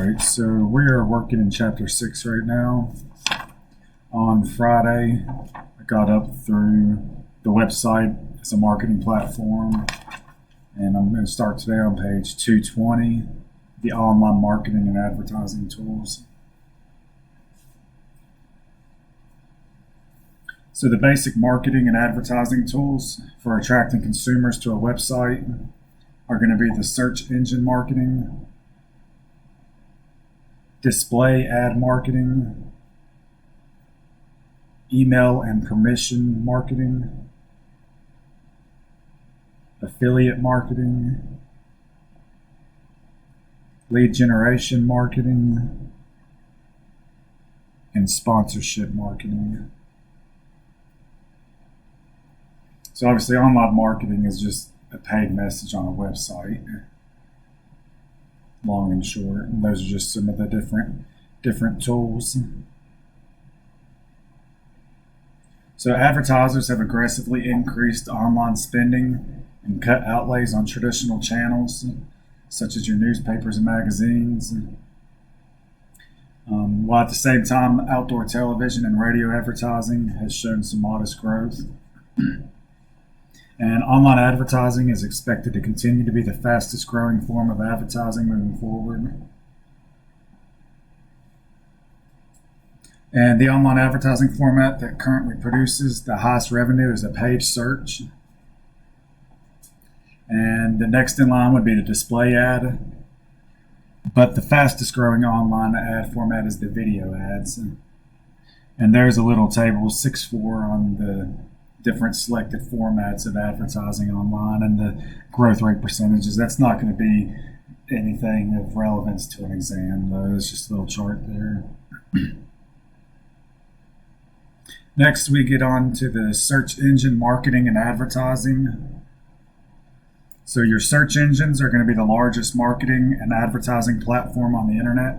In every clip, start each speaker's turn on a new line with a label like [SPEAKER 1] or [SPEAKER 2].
[SPEAKER 1] Alright, so we are working in chapter 6 right now. On Friday, I got up through the website. It's a marketing platform. And I'm going to start today on page 220, the online marketing and advertising tools. So the basic marketing and advertising tools for attracting consumers to a website are going to be the search engine marketing, display ad marketing, email and permission marketing, affiliate marketing, lead generation marketing, and sponsorship marketing. So obviously online marketing is just a paid message on a website, long and short, and those are just some of the different tools. So advertisers have aggressively increased online spending and cut outlays on traditional channels such as your newspapers and magazines, while at the same time outdoor television and radio advertising has shown some modest growth. And online advertising is expected to continue to be the fastest growing form of advertising moving forward. And the online advertising format that currently produces the highest revenue is a paid search. And the next in line would be the display ad. But the fastest growing online ad format is the video ads. And there's a little table 6.4 on the different selected formats of advertising online and the growth rate percentages. That's not going to be anything of relevance to an exam, though. It's just a little chart there. Next, we get on to the search engine marketing and advertising. So your search engines are going to be the largest marketing and advertising platform on the internet.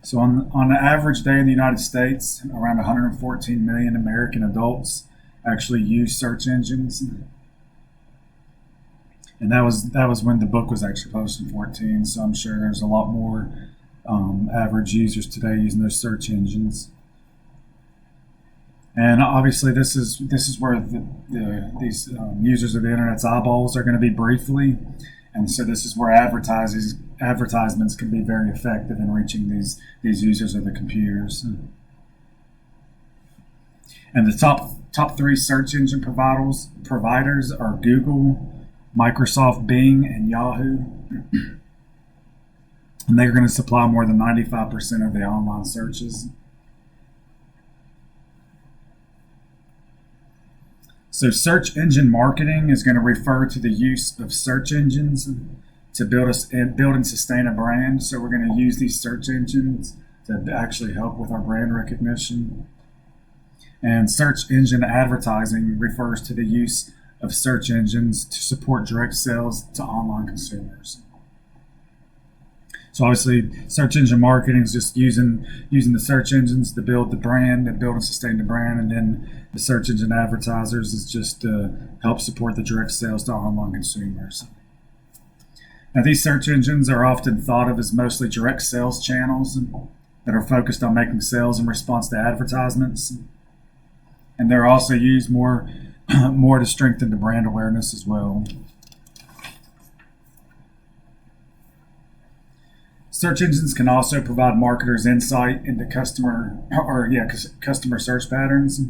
[SPEAKER 1] So on an average day in the United States, around 114 million American adults actually use search engines. And that was when the book was actually published in 14, so I'm sure there's a lot more average users today using those search engines. And obviously this is where these users of the internet's eyeballs are going to be briefly. And so this is where advertisements can be very effective in reaching these users of the computers. And the top three search engine providers are Google, Microsoft Bing, and Yahoo. And they're going to supply more than 95% of the online searches. So search engine marketing is going to refer to the use of search engines to build and sustain a brand. So we're going to use these search engines to actually help with our brand recognition. And search engine advertising refers to the use of search engines to support direct sales to online consumers. So obviously, search engine marketing is just using the search engines to build the brand and build and sustain the brand, and then the search engine advertisers is just to help support the direct sales to online consumers. Now, these search engines are often thought of as mostly direct sales channels that are focused on making sales in response to advertisements, and they're also used more to strengthen the brand awareness as well. Search engines can also provide marketers insight into customer search patterns,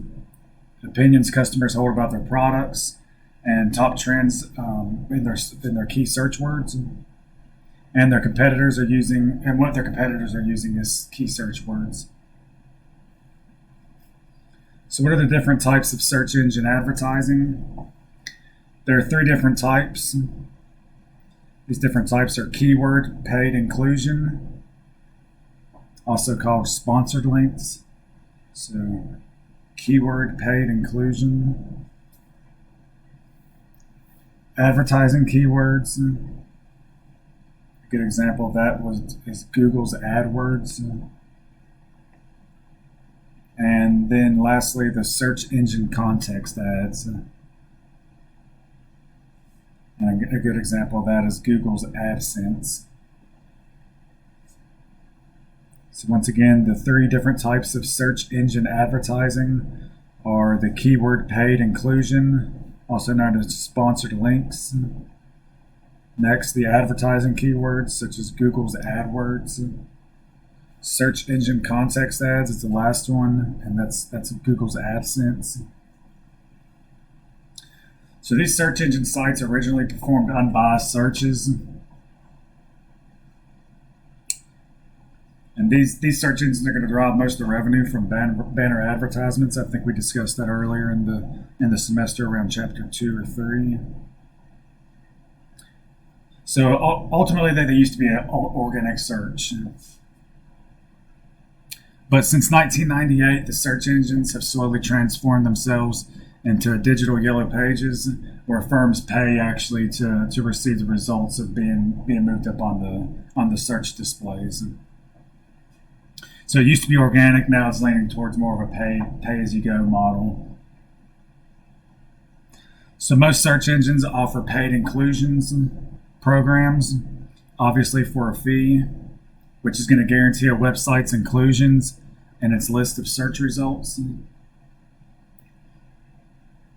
[SPEAKER 1] opinions customers hold about their products, and top trends in their key search words, and what their competitors are using as key search words. So what are the different types of search engine advertising? There are three different types. These different types are keyword paid inclusion, also called sponsored links. So keyword paid inclusion, advertising keywords. A good example of that is Google's AdWords. And then lastly, the search engine context ads. And a good example of that is Google's AdSense. So once again, the three different types of search engine advertising are the keyword paid inclusion, also known as sponsored links. Next, the advertising keywords such as Google's AdWords. Search engine context ads is the last one, and that's Google's AdSense. So these search engine sites originally performed unbiased searches. And these search engines are going to derive most of the revenue from banner advertisements. I think we discussed that earlier in the semester around chapter 2 or 3. So ultimately, they used to be an organic search. But since 1998, the search engines have slowly transformed themselves into digital yellow pages where firms pay actually to receive the results of being moved up on the search displays. So it used to be organic, now it's leaning towards more of a pay as you go model. So most search engines offer paid inclusions programs, obviously for a fee, which is going to guarantee a website's inclusions and its list of search results.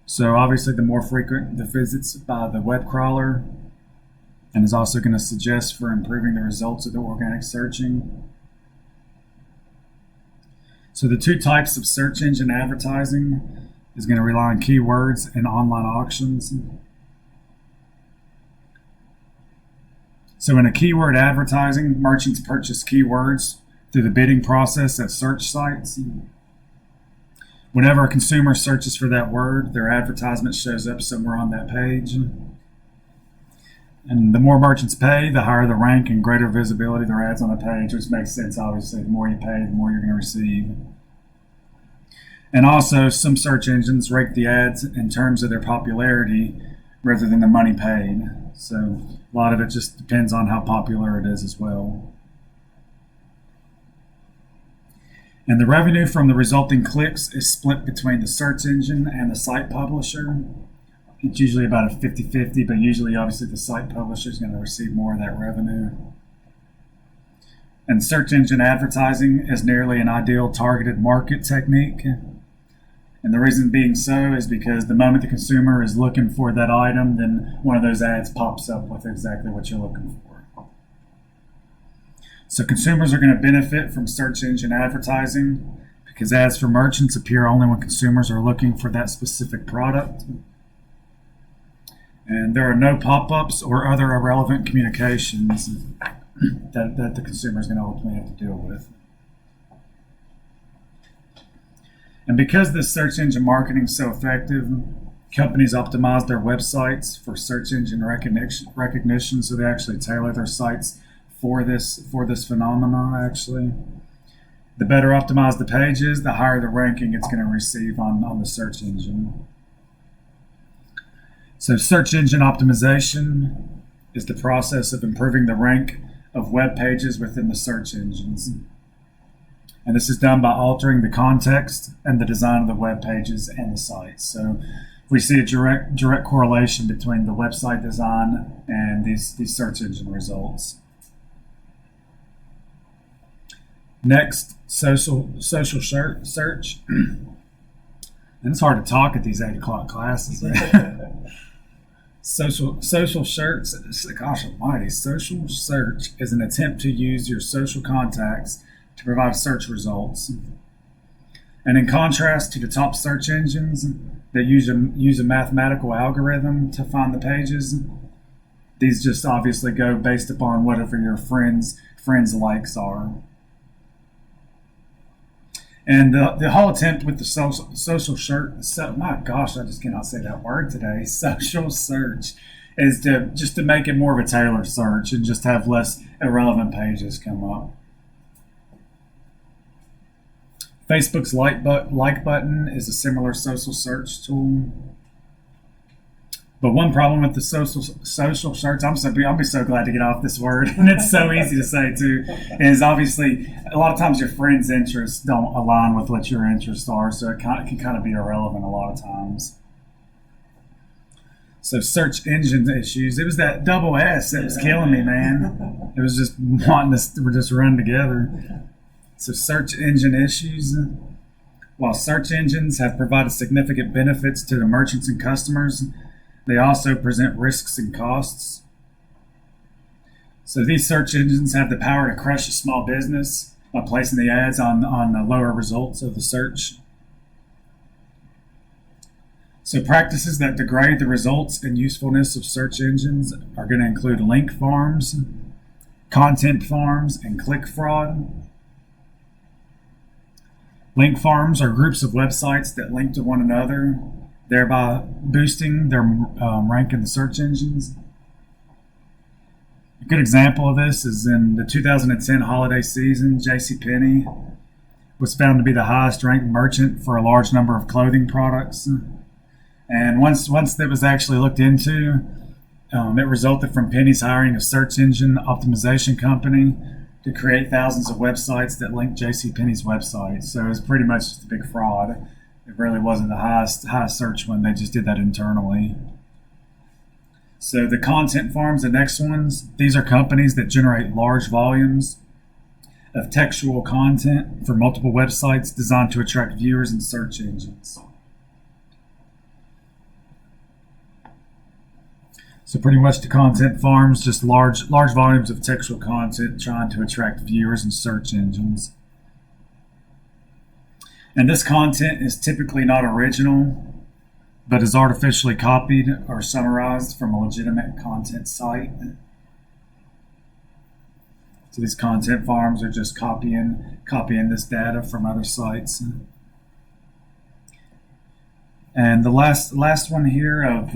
[SPEAKER 1] So obviously the more frequent the visits by the web crawler, and is also going to suggest for improving the results of the organic searching. So the two types of search engine advertising is going to rely on keywords and online auctions. So in a keyword advertising, merchants purchase keywords through the bidding process at search sites. Whenever a consumer searches for that word, their advertisement shows up somewhere on that page. And the more merchants pay, the higher the rank and greater visibility their ads on the page, which makes sense, obviously. The more you pay, the more you're going to receive. And also, some search engines rate the ads in terms of their popularity rather than the money paid. So a lot of it just depends on how popular it is as well. And the revenue from the resulting clicks is split between the search engine and the site publisher. It's usually about a 50-50, but usually obviously the site publisher is going to receive more of that revenue. And search engine advertising is nearly an ideal targeted market technique. And the reason being so is because the moment the consumer is looking for that item, then one of those ads pops up with exactly what you're looking for. So consumers are going to benefit from search engine advertising because ads for merchants appear only when consumers are looking for that specific product. And there are no pop-ups or other irrelevant communications that the consumer is going to ultimately have to deal with. And because this search engine marketing is so effective, companies optimize their websites for search engine recognition, so they actually tailor their sites for this phenomena. Actually, the better optimized the page is, the higher the ranking it's going to receive on the search engine. So search engine optimization is the process of improving the rank of web pages within the search engines. And this is done by altering the context and the design of the web pages and the sites. So we see a direct correlation between the website design and these search engine results. Next, social search. And it's hard to talk at these 8 o'clock classes. Social search, gosh almighty, social search is an attempt to use your social contacts to provide search results. And in contrast to the top search engines that use a mathematical algorithm to find the pages, these just obviously go based upon whatever your friends' likes are. And the whole attempt with the social search, my gosh, I just cannot say that word today, social search, is to make it more of a tailored search and just have less irrelevant pages come up. Facebook's like button is a similar social search tool. But one problem with the social search, I'll be so glad to get off this word, and it's so easy to say too, is obviously a lot of times your friends' interests don't align with what your interests are, so it can kind of be irrelevant a lot of times. So search engine issues. It was that double S that was killing me, man. It was just wanting us to just run together. So search engine issues. While search engines have provided significant benefits to the merchants and customers, they also present risks and costs. So these search engines have the power to crush a small business by placing the ads on the lower results of the search. So practices that degrade the results and usefulness of search engines are going to include link farms, content farms, and click fraud. Link farms are groups of websites that link to one another, thereby boosting their rank in the search engines. A good example of this is in the 2010 holiday season, JCPenney was found to be the highest ranked merchant for a large number of clothing products. And once that was actually looked into, it resulted from Penny's hiring a search engine optimization company to create thousands of websites that linked JCPenney's website. So it was pretty much just a big fraud. It really wasn't the highest search one. They just did that internally. So the content farms, the next ones, these are companies that generate large volumes of textual content for multiple websites designed to attract viewers and search engines. So pretty much the content farms, just large volumes of textual content trying to attract viewers and search engines. And this content is typically not original, but is artificially copied or summarized from a legitimate content site. So these content farms are just copying this data from other sites. And the last one here of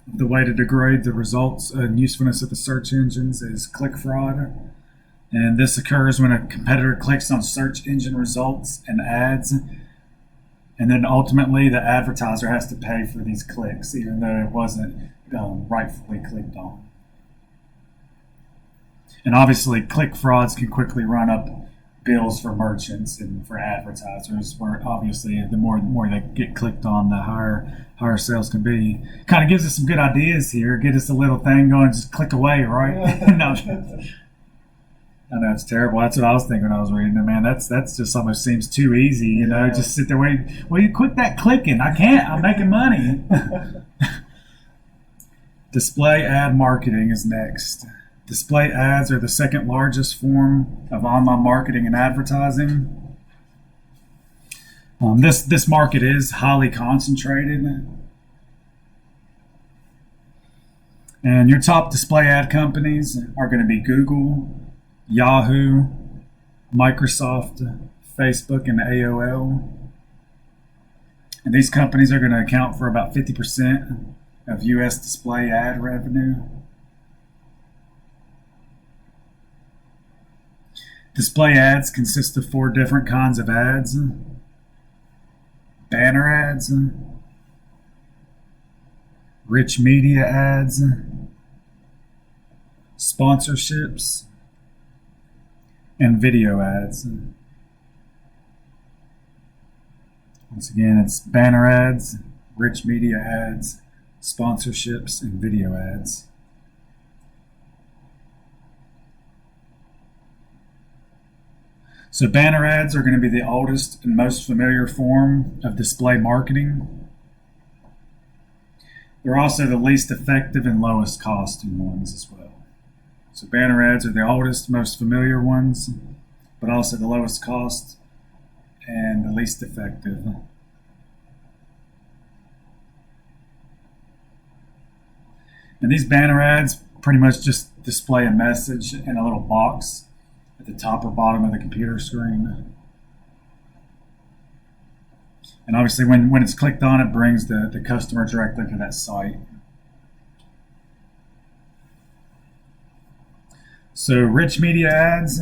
[SPEAKER 1] the way to degrade the results and usefulness of the search engines is click fraud. And this occurs when a competitor clicks on search engine results and ads, and then ultimately the advertiser has to pay for these clicks, even though it wasn't rightfully clicked on. And obviously, click frauds can quickly run up bills for merchants and for advertisers, where obviously the more they get clicked on, the higher sales can be. Kind of gives us some good ideas here. Get us a little thing going, just click away, right? No, I know it's terrible. That's what I was thinking when I was reading it, man. That's just almost seems too easy, you know. Just sit there waiting. Well, you quit that clicking. I can't. I'm making money. Display ad marketing is next. Display ads are the second largest form of online marketing and advertising. This market is highly concentrated. And your top display ad companies are going to be Google, Yahoo, Microsoft, Facebook, and AOL. And these companies are going to account for about 50% of U.S. display ad revenue. Display ads consist of 4 different kinds of ads: banner ads, rich media ads, sponsorships, and video ads. Once again, it's banner ads, rich media ads, sponsorships, and video ads. So banner ads are going to be the oldest and most familiar form of display marketing. They're also the least effective and lowest costing ones as well. So banner ads are the oldest, most familiar ones, but also the lowest cost and the least effective. And these banner ads pretty much just display a message in a little box at the top or bottom of the computer screen. And obviously when it's clicked on, it brings the customer directly to that site. So rich media ads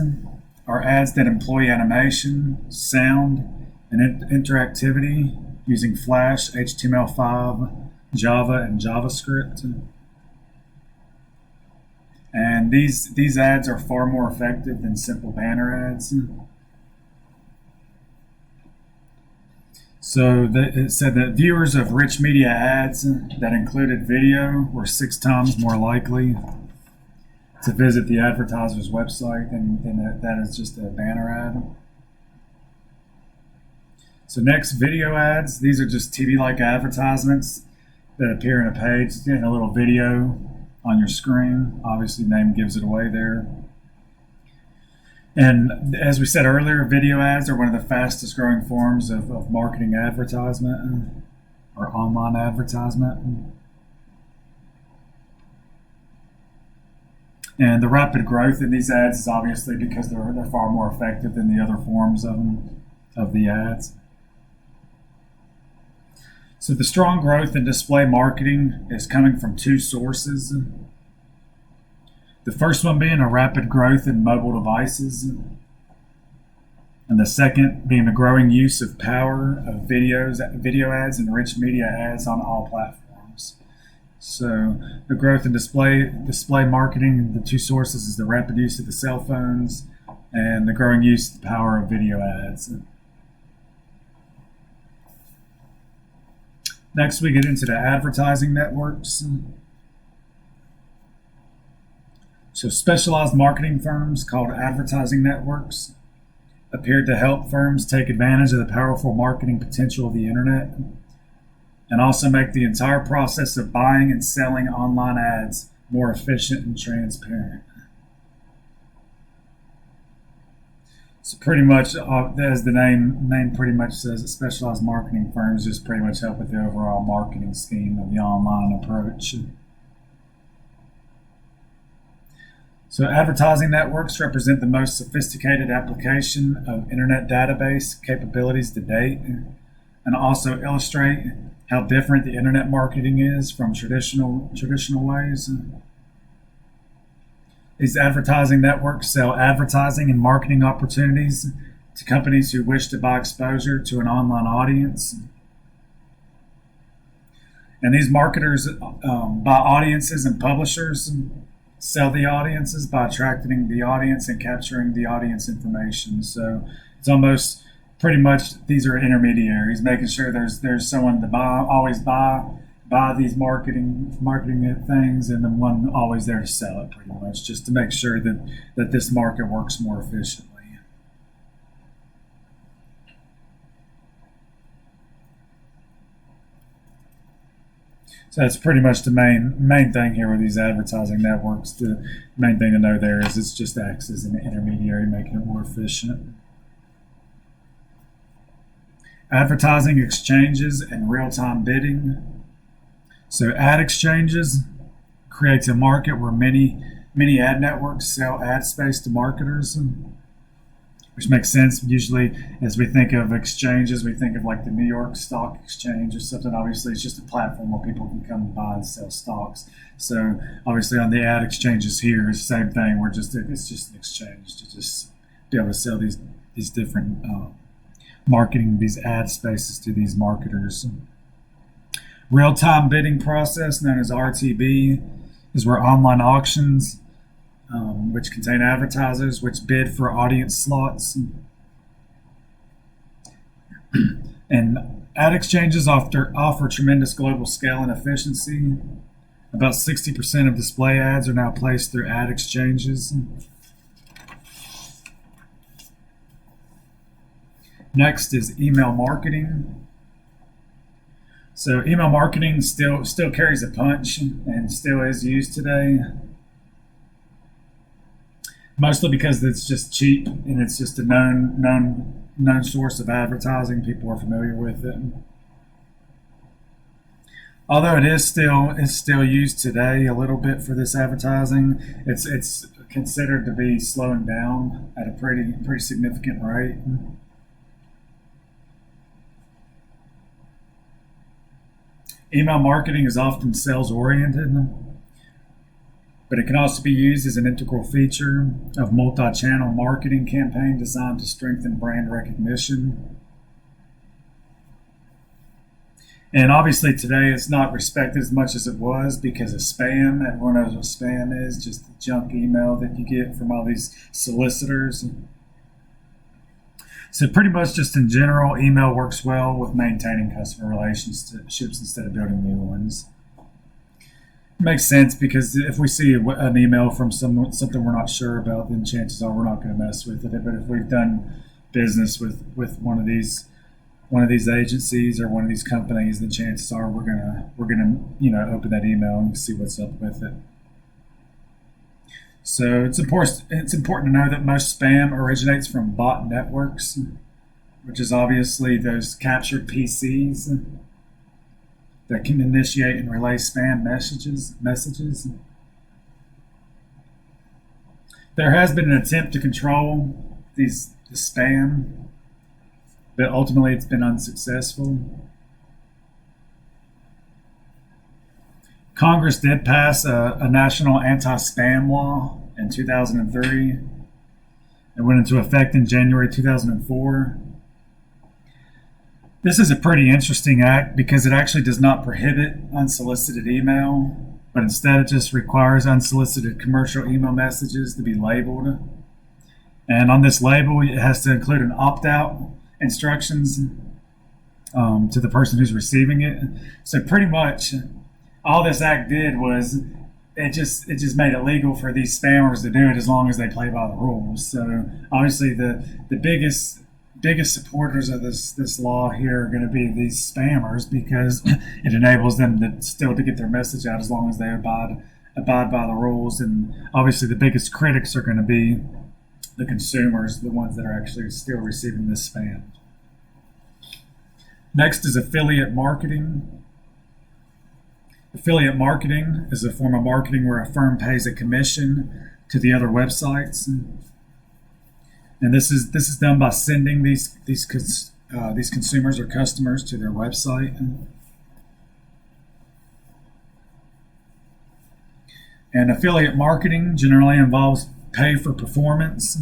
[SPEAKER 1] are ads that employ animation, sound, and interactivity using Flash, HTML5, Java, and JavaScript. And these ads are far more effective than simple banner ads. So it said that viewers of rich media ads that included video were 6 times more likely to visit the advertiser's website than that is just a banner ad. So next, video ads. These are just TV-like advertisements that appear in a page in a little video on your screen. Obviously, name gives it away there. And as we said earlier, video ads are one of the fastest growing forms of marketing advertisement or online advertisement. And the rapid growth in these ads is obviously because they're far more effective than the other forms of the ads. So the strong growth in display marketing is coming from 2 sources. The first one being a rapid growth in mobile devices, and the second being the growing use of power of video ads, and rich media ads on all platforms. So the growth in display marketing, the 2 sources is the rapid use of the cell phones and the growing use of the power of video ads. Next, we get into the advertising networks. So specialized marketing firms called advertising networks appeared to help firms take advantage of the powerful marketing potential of the internet and also make the entire process of buying and selling online ads more efficient and transparent. So pretty much, as the name pretty much says, specialized marketing firms just pretty much help with the overall marketing scheme of the online approach. So advertising networks represent the most sophisticated application of internet database capabilities to date, and also illustrate how different the internet marketing is from traditional ways. These advertising networks sell advertising and marketing opportunities to companies who wish to buy exposure to an online audience. And these marketers buy audiences and publishers sell the audiences by attracting the audience and capturing the audience information. So it's almost pretty much these are intermediaries, making sure there's someone to always buy these marketing things, and then one always there to sell it, pretty much, just to make sure that this market works more efficiently. So that's pretty much the main thing here with these advertising networks. The main thing to know there is it just acts as an intermediary, making it more efficient. Advertising exchanges and real-time bidding. So ad exchanges creates a market where many ad networks sell ad space to marketers, which makes sense. Usually, as we think of exchanges, we think of like the New York Stock Exchange or something. Obviously, it's just a platform where people can come and buy and sell stocks. So obviously, on the ad exchanges here, it's the same thing. It's just an exchange to just be able to sell these different marketing, these ad spaces to these marketers. Real-time bidding process, known as RTB, is where online auctions, which contain advertisers, which bid for audience slots. And ad exchanges offer tremendous global scale and efficiency. About 60% of display ads are now placed through ad exchanges. Next is email marketing. So email marketing still carries a punch and still is used today, mostly because it's just cheap and it's just a known source of advertising. People are familiar with it. Although it is still used today a little bit for this advertising, it's considered to be slowing down at a pretty significant rate. Email marketing is often sales-oriented, but it can also be used as an integral feature of multi-channel marketing campaign designed to strengthen brand recognition. And obviously today it's not respected as much as it was because of spam. Everyone knows what spam is, just the junk email that you get from all these solicitors. So pretty much just in general, email works well with maintaining customer relationships instead of building new ones. It makes sense because if we see an email from something we're not sure about, then chances are we're not going to mess with it. But if we've done business with one of these agencies or one of these companies, then chances are we're gonna open that email and see what's up with it. So it's important to know that most spam originates from bot networks, which is obviously those captured PCs that can initiate and relay spam messages. There has been an attempt to control the spam, but ultimately it's been unsuccessful. Congress did pass a national anti-spam law in 2003. It went into effect in January 2004. This is a pretty interesting act because it actually does not prohibit unsolicited email, but instead it just requires unsolicited commercial email messages to be labeled. And on this label, it has to include an opt-out instructions to the person who's receiving it. So pretty much all this act did was it just made it legal for these spammers to do it as long as they play by the rules. So obviously the biggest supporters of this law here are going to be these spammers because it enables them to get their message out as long as they abide by the rules. And obviously the biggest critics are going to be the consumers, the ones that are actually still receiving this spam. Next is affiliate marketing. Affiliate marketing is a form of marketing where a firm pays a commission to the other websites, and this is done by sending these consumers or customers to their website. And affiliate marketing generally involves pay for performance.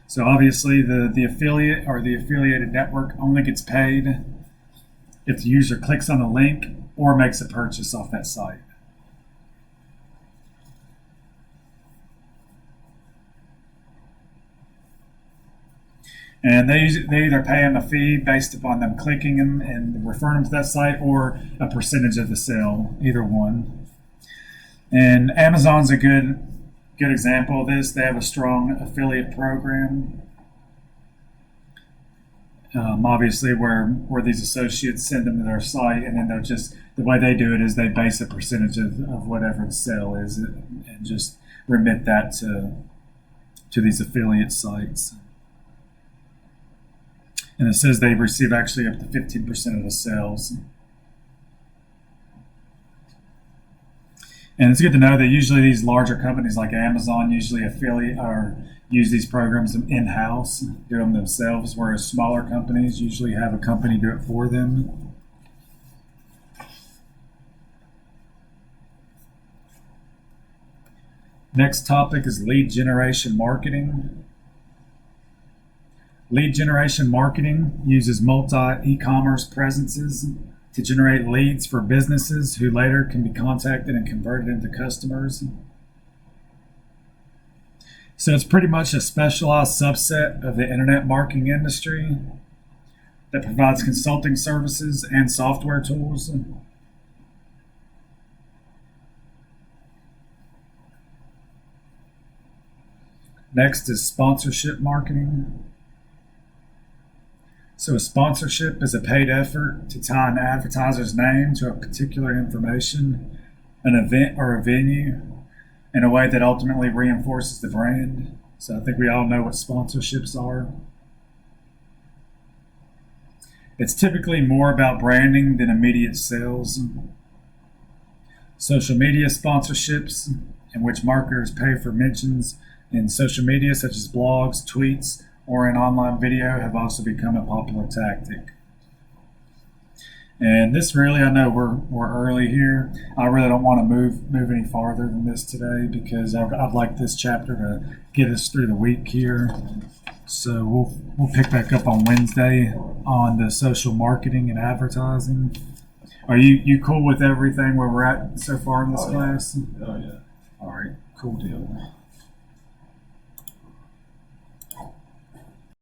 [SPEAKER 1] So obviously the affiliate or the affiliated network only gets paid if the user clicks on a link or makes a purchase off that site. And they either pay them a fee based upon them clicking them and referring them to that site, or a percentage of the sale, either one. And Amazon's a good example of this. They have a strong affiliate program. Obviously, where these associates send them to their site, and then the way they do it is they base a percentage of whatever the sale is, and just remit that to these affiliate sites. And it says they receive actually up to 15% of the sales. And it's good to know that usually these larger companies like Amazon usually affiliate or use these programs in-house, do them themselves, whereas smaller companies usually have a company do it for them. Next topic is lead generation marketing. Lead generation marketing uses multi-e-commerce presences to generate leads for businesses who later can be contacted and converted into customers. So it's pretty much a specialized subset of the internet marketing industry that provides consulting services and software tools. Next is sponsorship marketing. So a sponsorship is a paid effort to tie an advertiser's name to a particular information, an event, or a venue in a way that ultimately reinforces the brand. So I think we all know what sponsorships are. It's typically more about branding than immediate sales. Social media sponsorships, in which marketers pay for mentions in social media such as blogs, tweets, or in online video, have also become a popular tactic. And this really, I know we're early here. I really don't want to move any farther than this today because I'd like this chapter to get us through the week here. So we'll pick back up on Wednesday on the social marketing and advertising. Are you cool with everything where we're at so far in this class?
[SPEAKER 2] Oh yeah.
[SPEAKER 1] All right, cool deal.